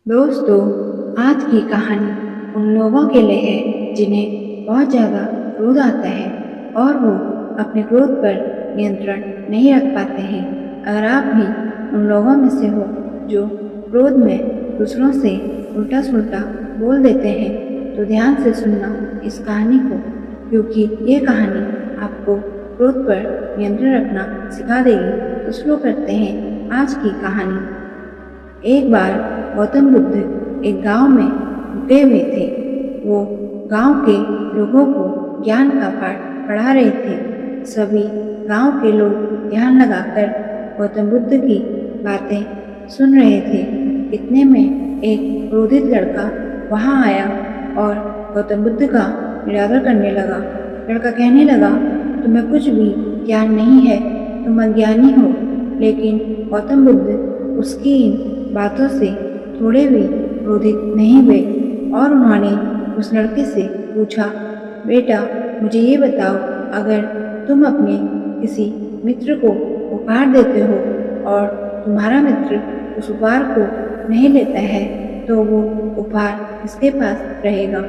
दोस्तों, आज की कहानी उन लोगों के लिए है जिन्हें बहुत ज़्यादा क्रोध आता है और वो अपने क्रोध पर नियंत्रण नहीं रख पाते हैं। अगर आप भी उन लोगों में से हो जो क्रोध में दूसरों से उल्टा सुल्टा बोल देते हैं तो ध्यान से सुनना इस कहानी को, क्योंकि ये कहानी आपको क्रोध पर नियंत्रण रखना सिखा देगी। तो शुरू करते हैं आज की कहानी। एक बार गौतम बुद्ध एक गांव में रुके हुए थे। वो गांव के लोगों को ज्ञान का पाठ पढ़ा रहे थे। सभी गांव के लोग ध्यान लगाकर गौतम बुद्ध की बातें सुन रहे थे। इतने में एक क्रोधित लड़का वहां आया और गौतम बुद्ध का निरादर करने लगा। लड़का कहने लगा, तुम्हें कुछ भी ज्ञान नहीं है, तुम अज्ञानी हो। लेकिन गौतम बुद्ध उसकी इन बातों से थोड़े भी क्रोधित नहीं हुए और उन्होंने उस लड़के से पूछा, बेटा मुझे ये बताओ, अगर तुम अपने किसी मित्र को उपहार देते हो और तुम्हारा मित्र उस उपहार को नहीं लेता है तो वो उपहार किसके पास रहेगा?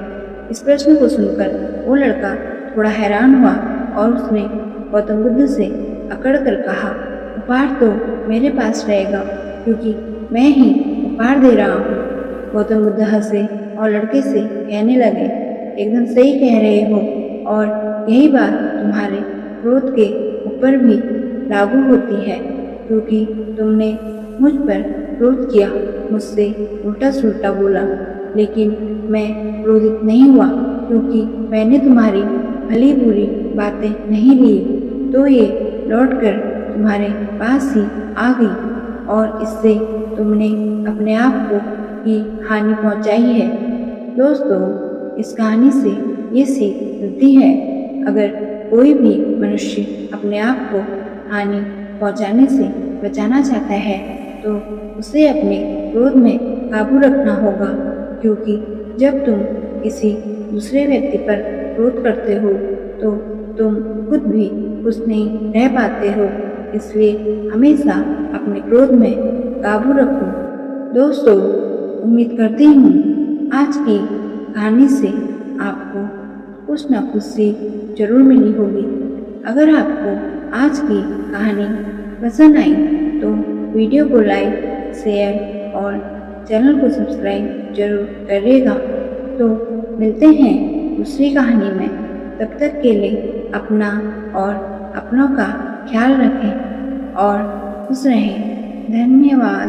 इस प्रश्न को सुनकर वो लड़का थोड़ा हैरान हुआ और उसने गौतम बुद्ध से अकड़ कर कहा, उपहार तो मेरे पास रहेगा, क्योंकि मैं ही उपहार दे रहा हूँ। गौतम बुद्ध हंसे और लड़के से कहने लगे, एकदम सही कह रहे हो और यही बात तुम्हारे क्रोध के ऊपर भी लागू होती है, क्योंकि तुमने मुझ पर क्रोध किया, मुझसे उल्टा सुल्टा बोला। लेकिन मैं क्रोधित नहीं हुआ, क्योंकि मैंने तुम्हारी भली बुरी बातें नहीं ली, तो ये लौटकर तुम्हारे पास ही आ गई और इससे तुमने अपने आप को ही हानि पहुंचाई है। दोस्तों, इस कहानी से ये सीख मिलती है, अगर कोई भी मनुष्य अपने आप को हानि पहुंचाने से बचाना चाहता है तो उसे अपने क्रोध में काबू रखना होगा, क्योंकि जब तुम किसी दूसरे व्यक्ति पर क्रोध करते हो तो तुम खुद भी खुश नहीं रह पाते हो। इसलिए हमेशा अपने क्रोध में काबू रखो। दोस्तों, उम्मीद करती हूँ आज की कहानी से आपको कुछ न कुछ सीख जरूर मिली होगी। अगर आपको आज की कहानी पसंद आई तो वीडियो को लाइक, शेयर और चैनल को सब्सक्राइब जरूर करिएगा। तो मिलते हैं दूसरी कहानी में। तब तक के लिए अपना और अपनों का ख्याल रखें और खुश रहें। धन्यवाद।